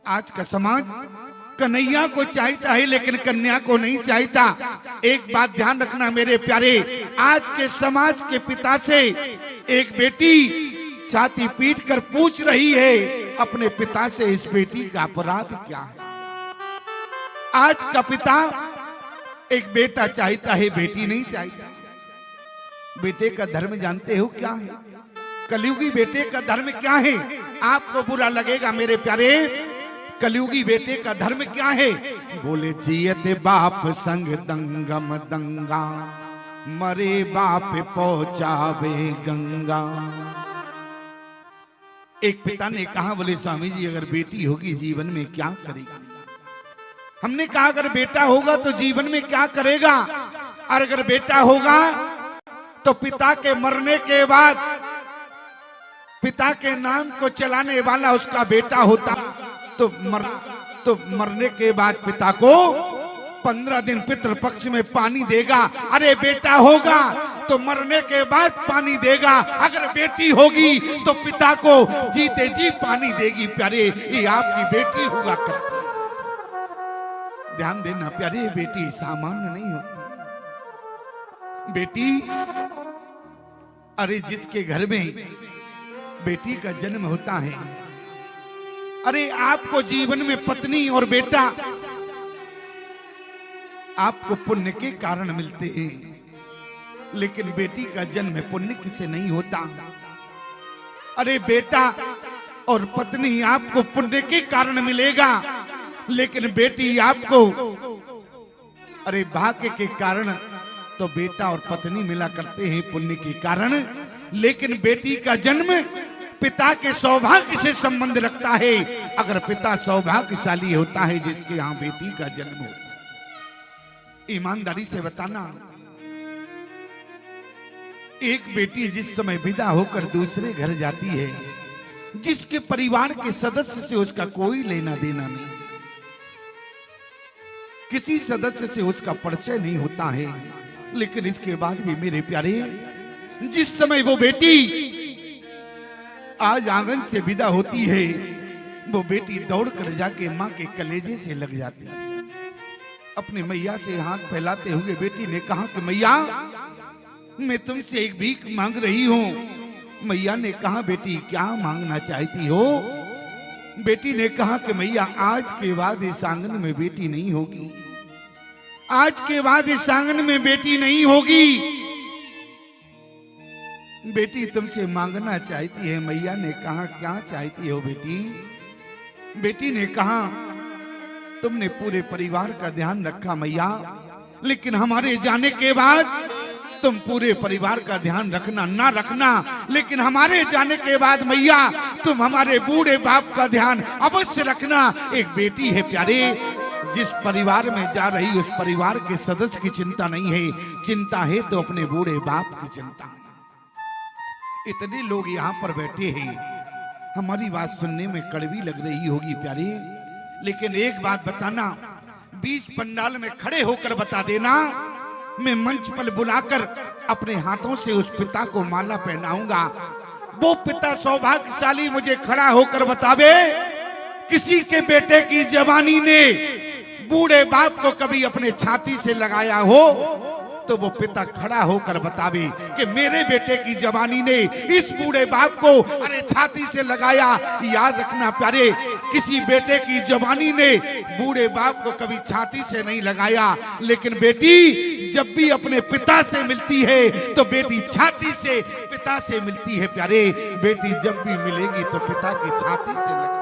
आज का समाज कन्हैया को चाहता है लेकिन कन्या को नहीं चाहता। एक बात ध्यान रखना मेरे प्यारे, आज के समाज के पिता से एक बेटी छाती पीट कर पूछ रही है अपने पिता से, इस बेटी का अपराध क्या है। आज का पिता एक बेटा चाहता है, बेटी नहीं चाहता। बेटे का धर्म जानते हो क्या है? कलयुगी बेटे का धर्म क्या है? आपको बुरा लगेगा मेरे प्यारे, कलयुगी बेटे का धर्म क्या है? बोले जियत बाप संग दंगम दंगा, मरे बाप पहुंचावे गंगा। एक पिता ने कहा, बोले स्वामी जी अगर बेटी होगी जीवन में क्या करेगी? हमने कहा अगर बेटा होगा तो जीवन में क्या करेगा? और अगर बेटा होगा तो पिता के मरने के बाद पिता के नाम को चलाने वाला उसका बेटा होता, तो मरने के बाद पिता को 15 दिन पितृपक्ष में पानी देगा। अरे बेटा होगा तो मरने के बाद पानी देगा, अगर बेटी होगी तो पिता को जीते जी पानी देगी। प्यारे, ये आपकी बेटी हुआ करती है। ध्यान देना प्यारे, बेटी सामान्य नहीं होती। बेटी, अरे जिसके घर में बेटी का जन्म होता है, अरे आपको जीवन में पत्नी और बेटा आपको पुण्य के कारण मिलते हैं, लेकिन बेटी का जन्म पुण्य किसे नहीं होता। अरे बेटा और पत्नी आपको पुण्य के कारण मिलेगा, लेकिन बेटी आपको अरे भाग्य के कारण। तो बेटा और पत्नी मिला करते हैं पुण्य के कारण, लेकिन बेटी का जन्म पिता के सौभाग्य से संबंध रखता है। अगर पिता सौभाग्यशाली होता है जिसके यहां बेटी का जन्म होता है। ईमानदारी से बताना, एक बेटी जिस समय विदा होकर दूसरे घर जाती है, जिसके परिवार के सदस्य से उसका कोई लेना देना नहीं, किसी सदस्य से उसका परिचय नहीं होता है, लेकिन इसके बाद भी मेरे प्यारे, जिस समय वो बेटी आज आंगन से विदा होती है, वो बेटी दौड़ कर जाके माँ के कलेजे से लग जाती है। अपने मैया से हाथ फैलाते हुए बेटी ने कहा कि मैया मैं तुमसे एक भीख मांग रही हूँ। मैया ने कहा बेटी क्या मांगना चाहती हो? बेटी ने कहा कि मैया आज के बाद इस आंगन में बेटी नहीं होगी, आज के बाद इस आंगन में बेटी नहीं होगी। बेटी तुमसे मांगना चाहती है। मैया ने कहा क्या चाहती हो बेटी? बेटी ने कहा तुमने पूरे परिवार का ध्यान रखा मैया, लेकिन हमारे जाने के बाद तुम पूरे परिवार का ध्यान रखना ना रखना, लेकिन हमारे जाने के बाद मैया तुम हमारे बूढ़े बाप का ध्यान अवश्य रखना। एक बेटी है प्यारे, जिस परिवार में जा रही उस परिवार के सदस्य की चिंता नहीं है, चिंता है तो अपने बूढ़े बाप की चिंता है। इतने लोग यहाँ पर बैठे हैं, हमारी बात सुनने में कड़वी लग रही होगी प्यारे, लेकिन एक बात बताना, बीच पंडाल में खड़े होकर बता देना, मैं मंच पर बुलाकर अपने हाथों से उस पिता को माला पहनाऊंगा। वो पिता सौभाग्यशाली मुझे खड़ा होकर बतावे किसी के बेटे की जवानी ने बूढ़े बाप को कभी अपने छाती से लगाया हो, तो वो पिता खड़ा होकर बतावे कि मेरे बेटे की जवानी ने इस बूढ़े बाप को अरे छाती से लगाया। याद रखना प्यारे, किसी बेटे की जवानी ने बूढ़े बाप को कभी छाती से नहीं लगाया, लेकिन बेटी जब भी अपने पिता से मिलती है तो बेटी छाती से पिता से मिलती है प्यारे। बेटी जब भी मिलेगी तो पिता की छाती से लगेगी।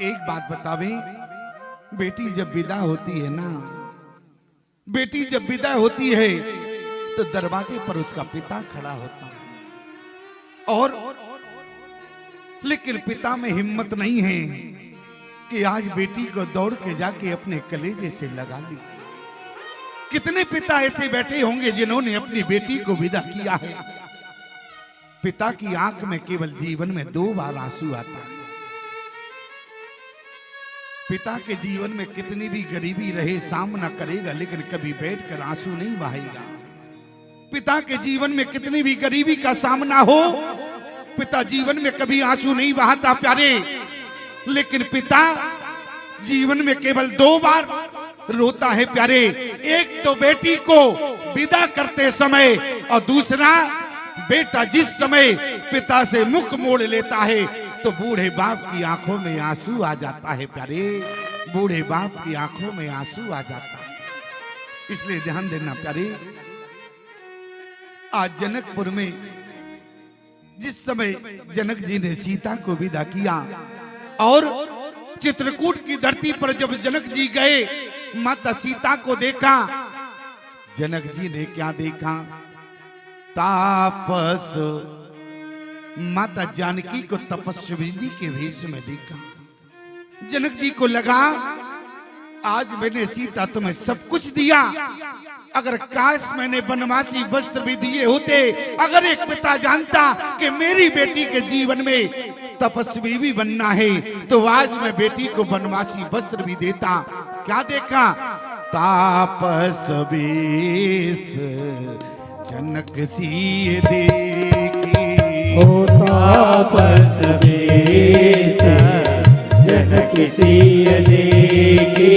एक बात बतावे, बेटी जब विदा होती है ना, बेटी जब विदा होती है तो दरवाजे पर उसका पिता खड़ा होता है, और लेकिन पिता में हिम्मत नहीं है कि आज बेटी को दौड़ के जाके अपने कलेजे से लगा ली। कितने पिता ऐसे बैठे होंगे जिन्होंने अपनी बेटी को विदा किया है। पिता की आंख में केवल जीवन में 2 बार आंसू आता है। पिता के जीवन में कितनी भी गरीबी रहे सामना करेगा, लेकिन कभी बैठकर आंसू नहीं बहाएगा। पिता के जीवन में कितनी भी गरीबी का सामना हो, पिता जीवन में कभी आंसू नहीं बहाता प्यारे। लेकिन पिता जीवन में केवल 2 बार रोता है प्यारे। एक तो बेटी को विदा करते समय और दूसरा बेटा जिस समय पिता से मुख मोड़ लेता है तो बूढ़े बाप की आंखों में आंसू आ जाता है प्यारे, बूढ़े बाप की आंखों में आंसू आ जाता है। इसलिए ध्यान देना प्यारे, आज जनकपुर में जिस समय जनक जी ने सीता को विदा किया और चित्रकूट की धरती पर जब जनक जी गए, माता सीता को देखा, जनक जी ने क्या देखा? तापस माता जानकी को तपस्विनी के भेष में देखा। जनक जी को लगा आज मैंने सीता तुम्हें सब कुछ दिया, अगर काश मैंने बनवासी वस्त्र भी दिए होते, अगर एक पिता जानता कि मेरी बेटी के जीवन में तपस्वी भी बनना है तो आज मैं बेटी को बनवासी वस्त्र भी देता। क्या देखा? तापस वेश जनक सी देखी, ओ तापस वेश जनक सी देखी,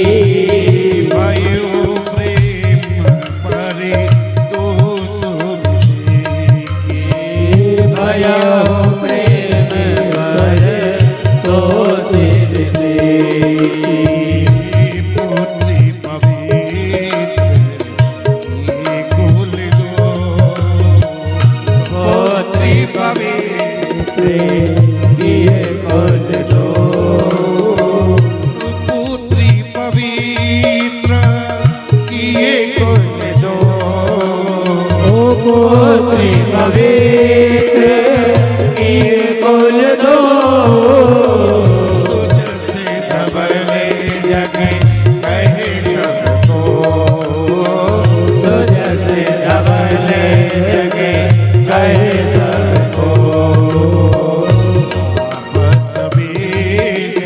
भयो प्रेम परे तो सुखी, भयो प्रेम परे तो सुखी, पुत्री पवित्र ये कुल दो, पुत्री पवित्र ये कुल दो, पुत्री पवित्र किए कुल दो, पुत्री पवित्र ये कुल दो, तुझ से धबले जग कहे सबको, तुझ से धबले जग कहे सबको, तापस वेश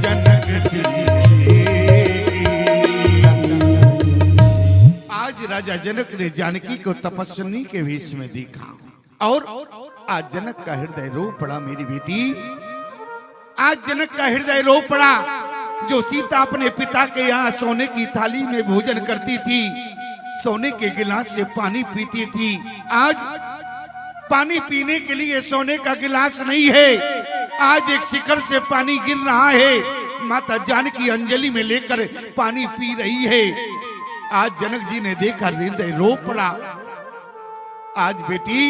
जनक सी देखी। आज राजा जनक ने जानकी को तपस्विनी के वेश में देखा और आज जनक का हृदय रो पड़ा। मेरी बेटी, आज जनक का हृदय रो पड़ा। जो सीता अपने पिता के यहाँ सोने की थाली में भोजन करती थी, सोने के गिलास से पानी पीती थी, आज पानी पीने के लिए सोने का गिलास नहीं है, आज एक शिखर से पानी गिर रहा है। माता जानकी अंजलि में लेकर पानी पी रही है। आज जनक जी ने देखा, हृदय रो पड़ा। आज बेटी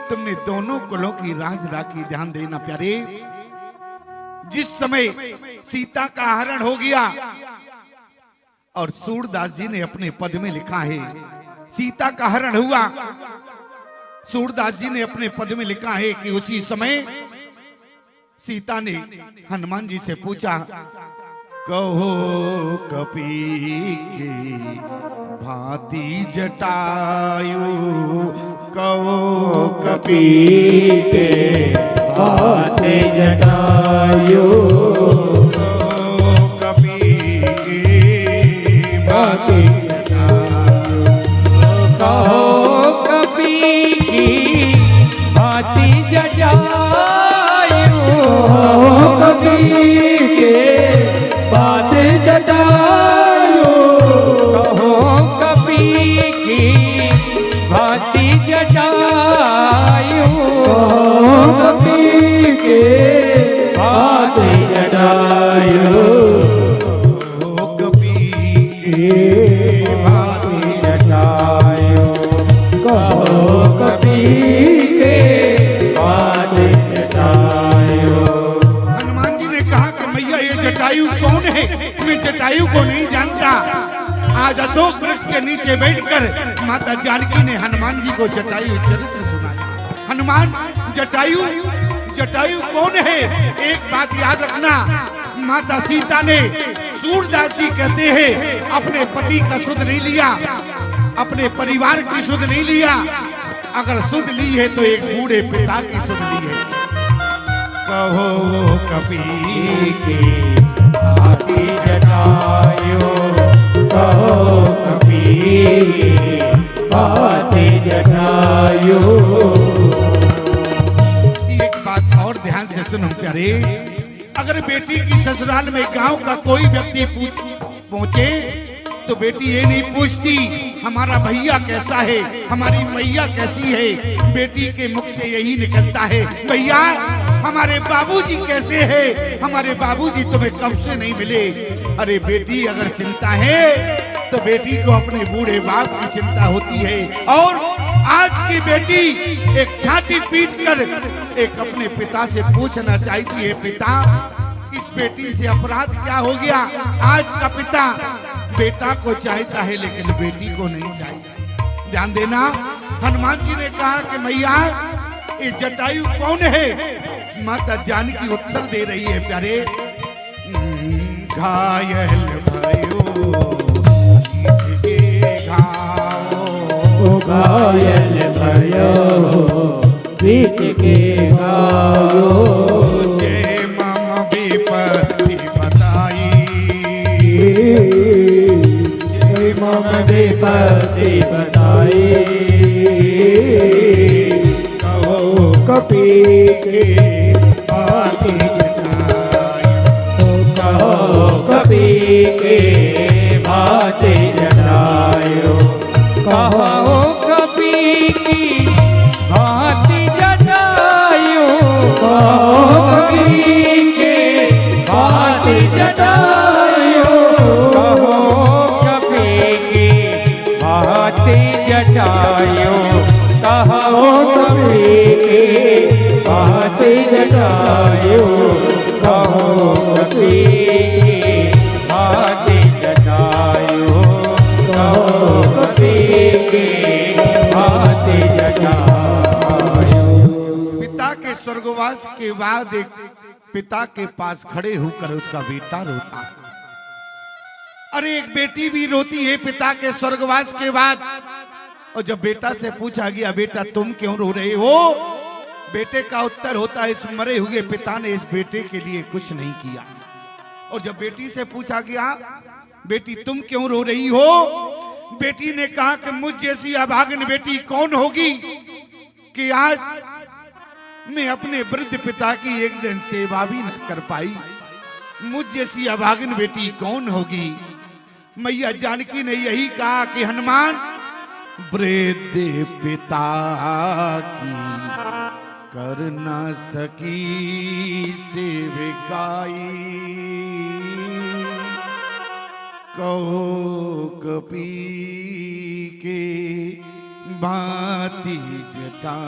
तुमने दोनों कुलों की राज राखी। ध्यान देना प्यारे, जिस समय सीता का हरण हो गया और सूरदास जी ने अपने पद में लिखा है, सीता का हरण हुआ, सूरदास जी ने अपने पद में लिखा है कि उसी समय सीता ने हनुमान जी से पूछा, कहो कपी की भांति जटायु, कहो कपी के भांति जटायु, कहो कपी की भांति जटायु, कहो कपी की भांति जटायु, कपी के भांति जटायु, कहो कपी की भांति जटायु, कपी के भांति जटायु, कहो कपी की भांति जटायु, कहो कपी के भांति जटायु। हनुमान जी ने कहा कि मैया ये जटायु कौन है? मैं जटायु को नहीं जानता। आज अशोक वृक्ष के नीचे बैठकर माता जानकी ने हनुमान जी को जटायु चरित्र सुनाया। हनुमान, जटायु जटायु कौन है? एक बात याद रखना, माता सीता ने, सूरदास जी कहते हैं, अपने पति का सुध नहीं लिया, अपने परिवार की सुध नहीं लिया। अगर सुध ली है तो एक बूढ़े पिता की सुध ली है। कहो कपी की भांति जटायु, कहो कपी भांति जटायु। एक बात और ध्यान से सुनो प्यारे, अगर बेटी की ससुराल में गांव का कोई व्यक्ति पहुंचे तो बेटी ये नहीं पूछती हमारा भैया कैसा है, हमारी मैया कैसी है। बेटी के मुख से यही निकलता है, भैया हमारे बाबूजी कैसे हैं, हमारे बाबूजी तुम्हें कब से नहीं मिले। अरे बेटी अगर चिंता है तो बेटी को अपने बूढ़े बाप की चिंता होती है। और आज की बेटी एक छाती पीट कर एक अपने पिता से पूछना चाहती है, पिता इस बेटी से अपराध क्या हो गया। आज का पिता बेटा को चाहता है लेकिन बेटी को नहीं चाहता। ध्यान देना, हनुमान जी ने कहा कि मैया ये जटायु कौन है। माता जानकी उत्तर दे रही है, प्यारे घायल भयो घायल भयो बीच के गायो जय मम विपत्ति बताई जय मम विपत्ति बताई कहो कपि के बाती जटायु कहो कपि के बाती जटायु कहो कपि की भांति जटायु कहो कपि के भांति जटायु कहो कपि की भांति जटायु कहो कपि की भांति जटायु कहो कपि की भांति जटायु कहो कपि की भांति जटायु। पिता के स्वर्गवास के बाद एक पिता के पास खड़े होकर उसका बेटा रोता है। अरे एक बेटी भी रोती है पिता के स्वर्गवास के बाद। और जब बेटा से पूछा गया, बेटा तुम क्यों रो रहे हो, बेटे का उत्तर होता है, इस मरे हुए पिता ने इस बेटे के लिए कुछ नहीं किया। और जब बेटी से पूछा गया, बेटी तुम क्यों रो रही हो, बेटी ने कहा कि मुझ जैसी अभागन बेटी कौन होगी कि आज मैं अपने वृद्ध पिता की एक दिन सेवा भी न कर पाई। मुझ जैसी अभागन बेटी कौन होगी। मैया जानकी ने यही कहा कि हनुमान वृद्ध पिता की कर न सकी सेविकाई कहो कपि के भांति जटा।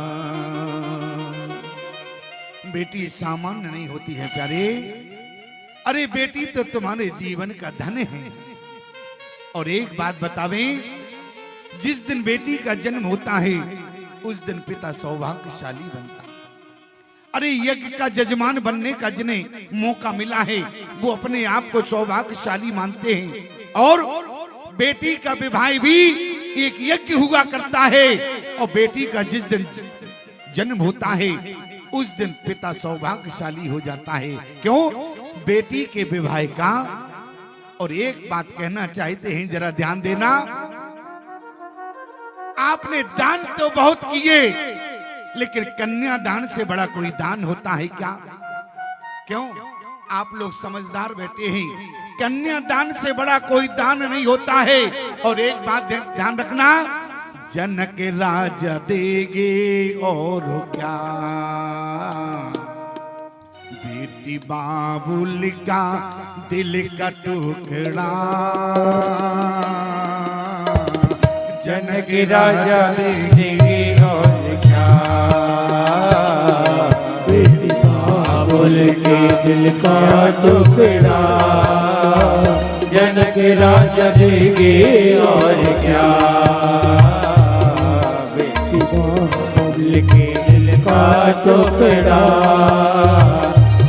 बेटी सामान्य नहीं होती है प्यारे। अरे बेटी तो तुम्हारे जीवन का धन है। और एक बात बतावें, जिस दिन बेटी का जन्म होता है उस दिन पिता सौभाग्यशाली बनता है। अरे यज्ञ का जजमान बनने का जिन्हें मौका मिला है वो अपने आप को सौभाग्यशाली मानते हैं। और बेटी का विवाह भी एक यज्ञ हुआ करता है। और बेटी का जिस दिन जन्म होता है उस दिन पिता सौभाग्यशाली हो जाता है। क्यों? बेटी के विवाह का। और एक बात कहना चाहते हैं, जरा ध्यान देना, आपने दान तो बहुत किए लेकिन कन्या दान से बड़ा कोई दान होता है क्या? क्यों? आप लोग समझदार बैठे हैं, कन्या दान से बड़ा कोई दान नहीं होता है। और एक बात ध्यान रखना, जनक राजा देगे और क्या, बेटी बाबुल का दिल का टुकड़ा, जनक राजा देगे और क्या, बेटी बाबुल के दिल का टुकड़ा, जनक राजा देगे और क्या, बेटी बाबुल के दिल का टुकड़ा,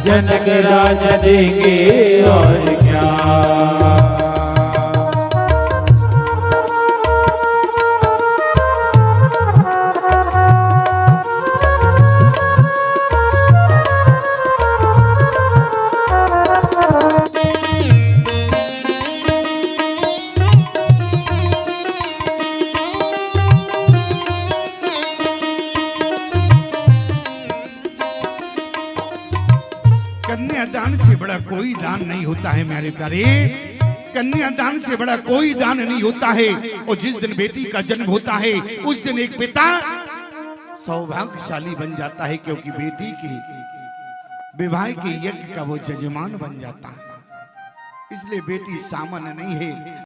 जनक राजा देगे और क्या। कन्यादान से नहीं होता है मेरे प्यारे, कन्यादान से बड़ा कोई दान नहीं होता है। और जिस दिन बेटी का जन्म होता है उस दिन एक पिता सौभाग्यशाली बन जाता है, क्योंकि बेटी के विवाह के यज्ञ का वो जजमान बन जाता है। इसलिए बेटी सामान्य नहीं है।